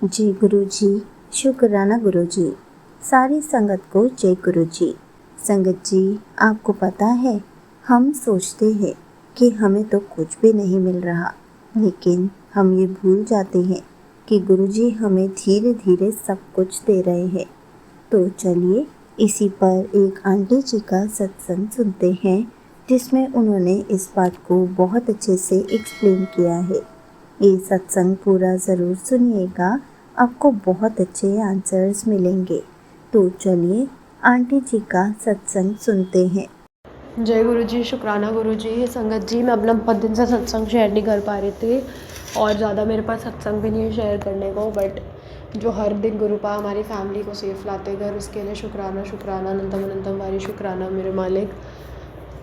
जय गुरु जी। शुक्राना गुरु जी। सारी संगत को जय गुरु जी। संगत जी, आपको पता है, हम सोचते हैं कि हमें तो कुछ भी नहीं मिल रहा, लेकिन हम ये भूल जाते हैं कि गुरु जी हमें धीरे धीरे सब कुछ दे रहे हैं। तो चलिए इसी पर एक आंटी जी का सत्संग सुनते हैं, जिसमें उन्होंने इस बात को बहुत अच्छे से एक्सप्लेन किया है। ये सत्संग पूरा ज़रूर सुनिएगा, आपको बहुत अच्छे आंसर्स मिलेंगे। तो चलिए आंटी जी का सत्संग सुनते हैं। जय गुरु जी। शुक्राना गुरु जी। संगत जी, मैं अपना बहुत दिन से सत्संग शेयर नहीं कर पा रही थी और ज़्यादा मेरे पास सत्संग भी नहीं है शेयर करने को, बट जो हर दिन गुरुपा हमारी फैमिली को सेफ लाते घर, उसके लिए शुक्राना शुक्राना अनंतम अनंतम वारी शुक्राना मेरे मालिक।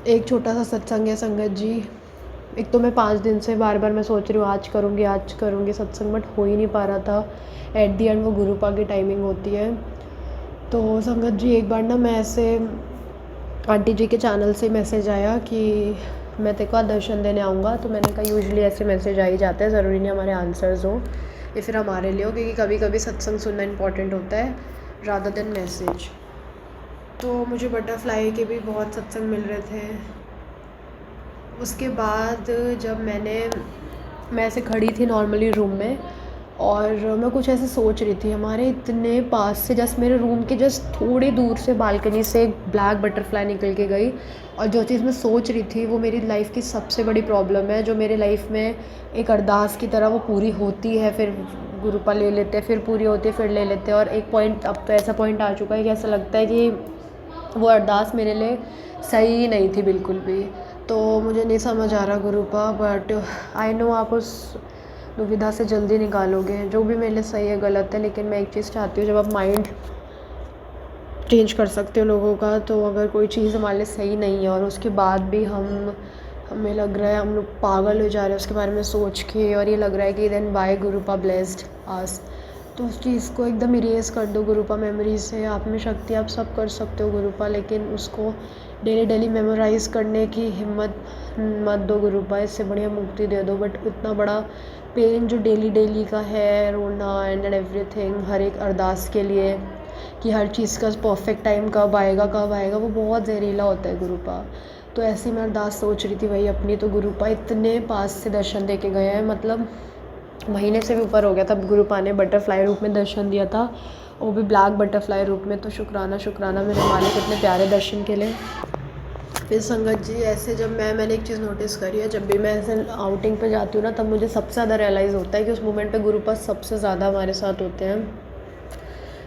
एक छोटा सा सत्संग है संगत जी। एक तो मैं 5 दिन से बार बार मैं सोच रही हूँ आज करूँगी सत्संग, बट हो ही नहीं पा रहा था। एट दी एंड वो गुरुपा की टाइमिंग होती है। तो संगत जी, एक बार ना मैं ऐसे आंटी जी के चैनल से मैसेज आया कि मैं तेरे को आज दर्शन देने आऊँगा। तो मैंने कहा यूजुअली ऐसे मैसेज आ ही जाते हैं, ज़रूरी नहीं हमारे आंसर्स हो या फिर हमारे लिए हो, क्योंकि कभी कभी सत्संग सुनना इंपॉर्टेंट होता है रादर देन मैसेज। तो मुझे बटरफ्लाई के भी बहुत सत्संग मिल रहे थे। उसके बाद जब मैं ऐसे खड़ी थी नॉर्मली रूम में और मैं कुछ ऐसे सोच रही थी, हमारे इतने पास से जस्ट मेरे रूम के जस्ट थोड़ी दूर से बालकनी से एक ब्लैक बटरफ्लाई निकल के गई। और जो चीज़ मैं सोच रही थी वो मेरी लाइफ की सबसे बड़ी प्रॉब्लम है, जो मेरे लाइफ में एक अरदास की तरह वो पूरी होती है, फिर गुरुपा ले लेते हैं, फिर पूरी होती है, फिर ले लेते हैं। और एक पॉइंट, अब तो ऐसा पॉइंट आ चुका है कि ऐसा लगता है कि वो अरदास मेरे लिए सही नहीं थी बिल्कुल भी। तो मुझे नहीं समझ आ रहा गुरुपा, बट आई नो आप उस दुविधा से जल्दी निकालोगे जो भी मेरे लिए सही है गलत है। लेकिन मैं एक चीज़ चाहती हूँ, जब आप माइंड चेंज कर सकते हो लोगों का, तो अगर कोई चीज़ हमारे लिए सही नहीं है और उसके बाद भी हमें लग रहा है हम लोग पागल हो जा रहे हैं उसके बारे में सोच के, और ये लग रहा है कि देन वाई गुरुपा ब्लेस्ड आस, तो उस चीज़ को एकदम इरेज कर दो गुरुपा मेमोरी से। आप में शक्ति, आप सब कर सकते हो गुरुपा, लेकिन उसको डेली डेली मेमोराइज़ करने की हिम्मत मत दो गुरुपा। इससे बढ़िया मुक्ति दे दो। बट इतना बड़ा पेन जो डेली डेली का है, रोना एंड एवरीथिंग, हर एक अरदास के लिए कि हर चीज़ का परफेक्ट टाइम कब आएगा, वो बहुत ज़हरीला होता है गुरुपा। तो ऐसी मैं अरदास सोच रही थी वही अपनी, तो गुरुपा इतने पास से दर्शन दे के गए हैं, मतलब महीने से भी ऊपर हो गया था। गुरुपा ने बटरफ्लाई रूप में दर्शन दिया था, वो भी ब्लैक बटरफ्लाई रूप में। तो शुक्राना शुक्राना मेरे मालिक इतने प्यारे दर्शन के लिए। फिर संगत जी, ऐसे जब मैंने एक चीज़ नोटिस करी है, जब भी मैं ऐसे आउटिंग पे जाती हूँ ना, तब मुझे सबसे ज़्यादा रियलाइज़ होता है कि उस मोमेंट पे गुरुपा सबसे ज़्यादा हमारे साथ होते हैं।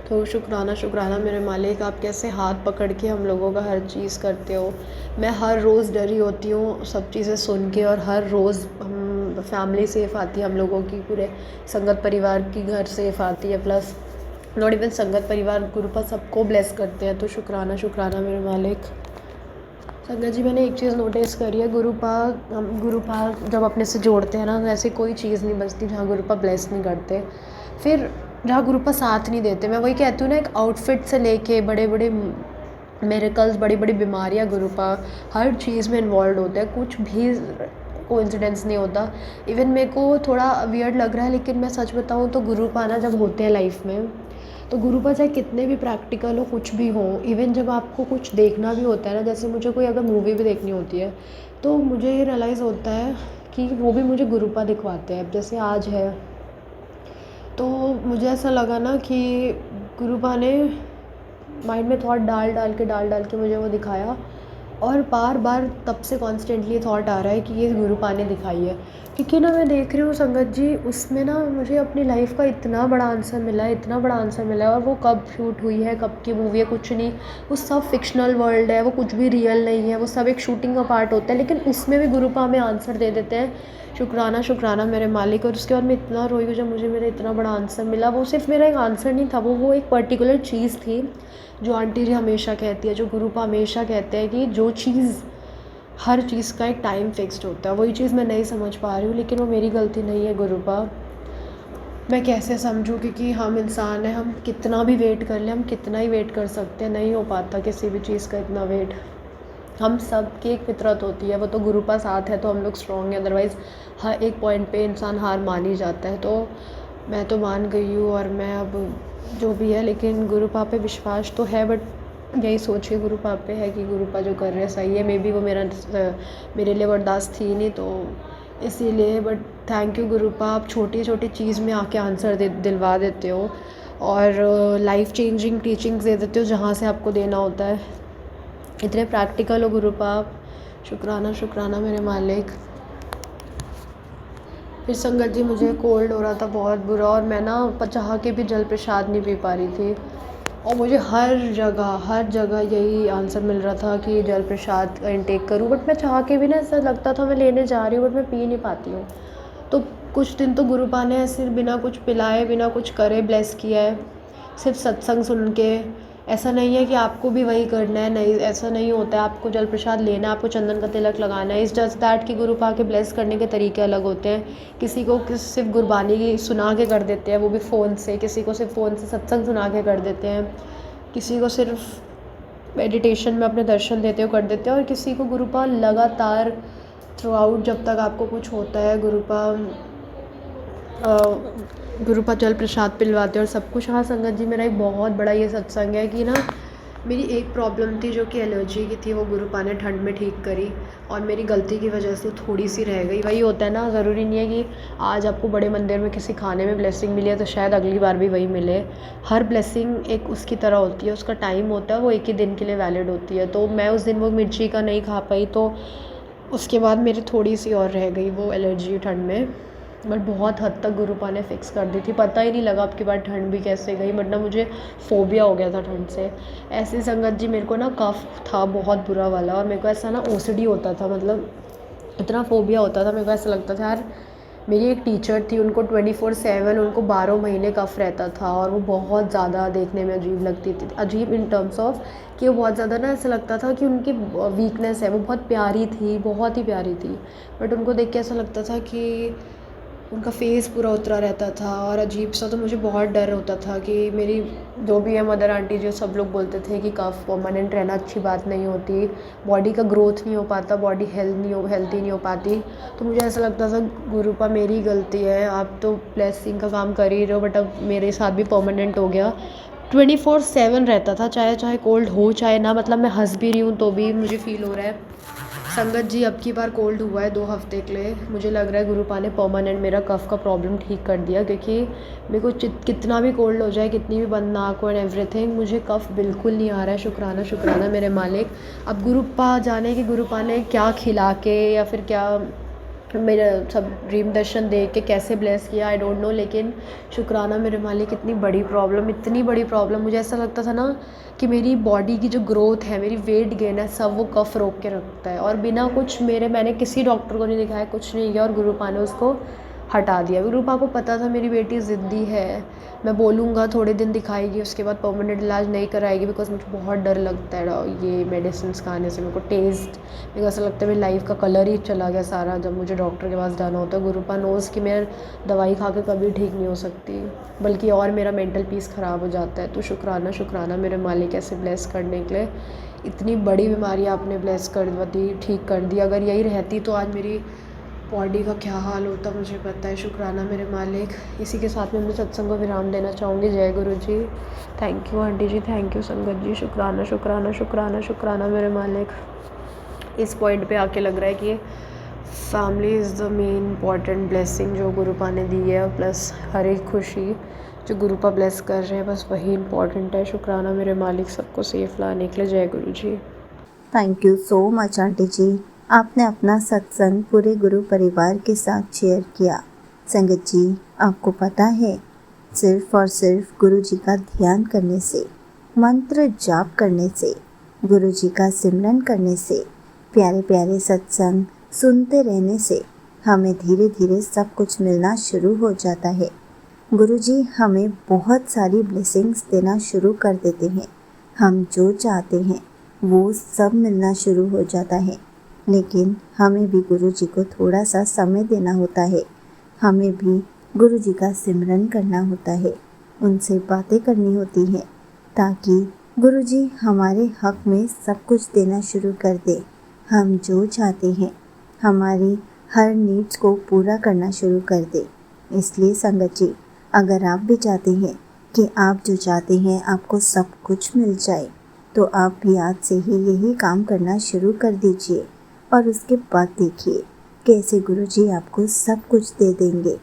तो शुक्राना शुक्राना मेरे मालिक, आप कैसे हाथ पकड़ के हम लोगों का हर चीज़ करते हो। मैं हर रोज़ डरी होती हूँ सब चीज़ें सुन के, और हर रोज़ हम फैमिली सेफ़ आती है हम लोगों की, पूरे संगत परिवार की घर सेफ़ आती है, प्लस नॉट इवन संगत परिवार, गुरुपा सबको ब्लेस करते हैं। तो शुक्राना शुक्राना मेरे मालिक। संगत जी, मैंने एक चीज़ नोटिस करी है, गुरुपा जब अपने से जोड़ते हैं ना, तो ऐसी कोई चीज़ नहीं बचती जहाँ गुरुपा ब्लेस नहीं करते, फिर जहाँ गुरुपा साथ नहीं देते। मैं वही कहती हूँ ना, एक आउटफिट से लेके बड़े बड़े मिरेकल्स, बड़ी बड़ी बीमारियाँ, गुरुपा हर चीज़ में इन्वॉल्व होते हैं, कुछ भी कोइंसिडेंस नहीं होता। इवन मेरे को थोड़ा वियर्ड लग रहा है, लेकिन मैं सच बताऊँ तो गुरुपा ना जब होते हैं लाइफ में, तो गुरुपा चाहे कितने भी प्रैक्टिकल हो, कुछ भी हो, इवन जब आपको कुछ देखना भी होता है ना, जैसे मुझे कोई अगर मूवी भी देखनी होती है, तो मुझे ये रियलाइज़ होता है कि वो भी मुझे गुरुपा दिखवाते हैं। अब जैसे आज है, तो मुझे ऐसा लगा ना कि गुरुपा ने माइंड में थॉट डाल डाल के मुझे वो दिखाया, और बार बार तब से कॉन्स्टेंटली थॉट आ रहा है कि ये गुरुपा ने दिखाई है। क्योंकि ना मैं देख रही हूँ संगत जी, उसमें ना मुझे अपनी लाइफ का इतना बड़ा आंसर मिला है, इतना बड़ा आंसर मिला है। और वो कब शूट हुई है, कब की मूवी है, कुछ नहीं, वो सब फिक्शनल वर्ल्ड है, वो कुछ भी रियल नहीं है, वो सब एक शूटिंग का पार्ट होता है, लेकिन उसमें भी गुरुपा हमें आंसर दे देते हैं। शुक्राना शुक्राना मेरे मालिक। और उसके बाद मैं इतना रोई हूँ जब मुझे मेरा इतना बड़ा आंसर मिला। वो सिर्फ मेरा एक आंसर नहीं था, वो एक पर्टिकुलर चीज़ थी जो आंटी जी हमेशा कहती है, जो गुरुपा हमेशा कहते हैं कि जो चीज़, हर चीज़ का एक टाइम फिक्स्ड होता है। वही चीज़ मैं नहीं समझ पा रही हूँ, लेकिन वो मेरी गलती नहीं है गुरुपा। मैं कैसे समझूँ, क्योंकि हम इंसान हैं, हम कितना भी वेट कर लें, हम कितना ही वेट कर सकते हैं, नहीं हो पाता किसी भी चीज़ का इतना वेट। हम सब की एक फितरत होती है, वो तो गुरुपा साथ है तो हम लोग स्ट्रॉन्ग हैं, अदरवाइज़ हर एक पॉइंट पे इंसान हार मान ही जाता है। तो मैं तो मान गई हूँ और मैं अब जो भी है, लेकिन गुरुपा पे विश्वास तो है, बट यही सोच के गुरुपा पे है कि गुरुपा जो कर रहे हैं सही है। मे बी वो मेरे लिए बर्दाश्त थी नहीं, तो इसीलिए। बट थैंक यू गुरुपा, आप छोटी छोटी चीज़ में आके आंसर दिलवा देते हो और लाइफ चेंजिंग टीचिंग्स दे देते हो जहाँ से आपको देना होता है। इतने प्रैक्टिकल हो गुरुपा आप। शुक्राना शुक्राना मेरे मालिक। फिर संगत जी मुझे कोल्ड हो रहा था बहुत बुरा, और मैं ना चाह के भी जल प्रसाद नहीं पी पा रही थी, और मुझे हर जगह यही आंसर मिल रहा था कि जल प्रसाद इनटेक करूं, बट मैं चाह के भी ना ऐसा लगता था मैं लेने जा रही हूँ बट मैं पी नहीं पाती हूँ। तो कुछ दिन तो गुरुपा ने ऐसे बिना कुछ पिलाए बिना कुछ करे ब्लेस किया है, सिर्फ सत्संग सुन के। ऐसा नहीं है कि आपको भी वही करना है, नहीं ऐसा नहीं होता है। आपको जल प्रसाद लेना है, आपको चंदन का तिलक लगाना है। इस जस्ट दैट कि गुरुपा के ब्लेस करने के तरीके अलग होते हैं। किसी को सिर्फ गुरबानी की सुना के कर देते हैं, वो भी फ़ोन से। किसी को सिर्फ फ़ोन से सत्संग सुना के कर देते हैं। किसी को सिर्फ मेडिटेशन में अपने दर्शन देते हुए कर देते हैं, और किसी को गुरुपा लगातार थ्रू आउट जब तक आपको कुछ होता है गुरुपा जल प्रसाद पिलवाते हैं और सब कुछ। हाँ संगत जी, मेरा एक बहुत बड़ा ये सत्संग है कि ना, मेरी एक प्रॉब्लम थी जो कि एलर्जी की थी, वो गुरुपा ने ठंड में ठीक करी, और मेरी गलती की वजह से थोड़ी सी रह गई। वही होता है ना, ज़रूरी नहीं है कि आज आपको बड़े मंदिर में किसी खाने में ब्लेसिंग मिली है तो शायद अगली बार भी वही मिले। हर ब्लेसिंग एक उसकी तरह होती है, उसका टाइम होता है, वो एक ही दिन के लिए वैलिड होती है। तो मैं उस दिन वो मिर्ची का नहीं खा पाई, तो उसके बाद मेरी थोड़ी सी और रह गई वो एलर्जी ठंड में, बट बहुत हद तक गुरुपा ने फ़िक्स कर दी थी। पता ही नहीं लगा अब की बार ठंड भी कैसे गई, वरना मुझे फ़ोबिया हो गया था ठंड से। ऐसी संगत जी, मेरे को ना कफ था बहुत बुरा वाला, और मेरे को ऐसा ना ओसीडी होता था, मतलब इतना फ़ोबिया होता था। मेरे को ऐसा लगता था यार, मेरी एक टीचर थी, उनको 24/7 उनको 12 महीने कफ रहता था, और वो बहुत ज़्यादा देखने में अजीब लगती थी। अजीब इन टर्म्स ऑफ कि वो बहुत ज़्यादा ना ऐसा लगता था कि उनकी वीकनेस है। वो बहुत प्यारी थी, बहुत ही प्यारी थी, बट उनको देख के ऐसा लगता था कि उनका फेस पूरा उतरा रहता था और अजीब सा। तो मुझे बहुत डर होता था कि मेरी जो भी है मदर आंटी जो सब लोग बोलते थे कि कफ परमानेंट रहना अच्छी बात नहीं होती, बॉडी का ग्रोथ नहीं हो पाता, बॉडी हेल्दी नहीं हो पाती। तो मुझे ऐसा लगता था गुरुपा मेरी गलती है, आप तो ब्लेसिंग का काम कर ही रहे हो, बट अब मेरे साथ भी परमानेंट हो गया। 24/7 रहता था, चाहे चाहे कोल्ड हो चाहे ना। मतलब मैं हंस भी रही हूँ तो भी मुझे फ़ील हो रहा है। संगत जी, अब की बार कोल्ड हुआ है 2 हफ्ते के लिए। मुझे लग रहा है गुरुपा ने परमानेंट मेरा कफ़ का प्रॉब्लम ठीक कर दिया, क्योंकि मेरे को कितना भी कोल्ड हो जाए, कितनी भी बंद नाक हो एंड एवरीथिंग, मुझे कफ़ बिल्कुल नहीं आ रहा है। शुक्राना शुक्राना मेरे मालिक। अब गुरुपा जाने कि गुरुपा ने क्या खिला के या फिर क्या मेरा सब ड्रीम दर्शन देख के कैसे ब्लेस किया, आई डोंट नो, लेकिन शुक्राना मेरे मालिक। इतनी बड़ी प्रॉब्लम मुझे ऐसा लगता था ना कि मेरी बॉडी की जो ग्रोथ है, मेरी वेट गेन है, सब वो कफ रोक के रखता है, और बिना कुछ मैंने किसी डॉक्टर को नहीं दिखाया, कुछ नहीं किया, और गुरुपा ने उसको हटा दिया। गुरुपा को पता था मेरी बेटी ज़िद्दी है, मैं बोलूँगा थोड़े दिन दिखाएगी, उसके बाद परमानेंट इलाज नहीं कराएगी, बिकॉज मुझे बहुत डर लगता है ये मेडिसिन खाने से। मेरे को मेरे को ऐसा लगता है मेरी लाइफ का कलर ही चला गया सारा जब मुझे डॉक्टर के पास जाना होता है। गुरुपा नोज़ कि मैं दवाई खा के कभी ठीक नहीं हो सकती, बल्कि और मेरा मेंटल पीस ख़राब हो जाता है। तो शुक्राना शुक्राना मेरे मालिक ऐसे ब्लेस करने के लिए। इतनी बड़ी बीमारी आपने ब्लेस कर दी, ठीक कर दी। अगर यही रहती तो आज मेरी बॉडी का क्या हाल होता मुझे पता है। शुक्राना मेरे मालिक। इसी के साथ में मैं सत्संग को विराम देना चाहूँगी। जय गुरु जी। Thank you aunty ji, thank you संगत जी। शुक्राना शुक्राना शुक्राना शुक्राना मेरे मालिक। इस पॉइंट पे आके लग रहा है कि family is the main important blessing जो गुरुपा ने दी है, प्लस हर एक खुशी जो गुरुपा ब्लेस कर रहे हैं, बस वही इम्पॉर्टेंट है। शुक्राना मेरे मालिक सबको सेफ लाने के लिए। जय गुरु जी। Thank you so much aunty ji, आपने अपना सत्संग पूरे गुरु परिवार के साथ शेयर किया। संगत जी, आपको पता है, सिर्फ और सिर्फ गुरु जी का ध्यान करने से, मंत्र जाप करने से, गुरु जी का सिमरन करने से, प्यारे प्यारे सत्संग सुनते रहने से हमें धीरे धीरे सब कुछ मिलना शुरू हो जाता है। गुरु जी हमें बहुत सारी ब्लेसिंग्स देना शुरू कर देते हैं। हम जो चाहते हैं वो सब मिलना शुरू हो जाता है, लेकिन हमें भी गुरु जी को थोड़ा सा समय देना होता है। हमें भी गुरु जी का सिमरन करना होता है, उनसे बातें करनी होती हैं, ताकि गुरु जी हमारे हक में सब कुछ देना शुरू कर दे। हम जो चाहते हैं, हमारी हर नीड्स को पूरा करना शुरू कर दे। इसलिए संगत जी, अगर आप भी चाहते हैं कि आप जो चाहते हैं आपको सब कुछ मिल जाए, तो आप भी आज से ही यही काम करना शुरू कर दीजिए और उसके बाद देखिए कैसे गुरुजी आपको सब कुछ दे देंगे।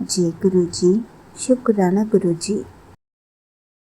जी गुरुजी, शुक्राना गुरुजी।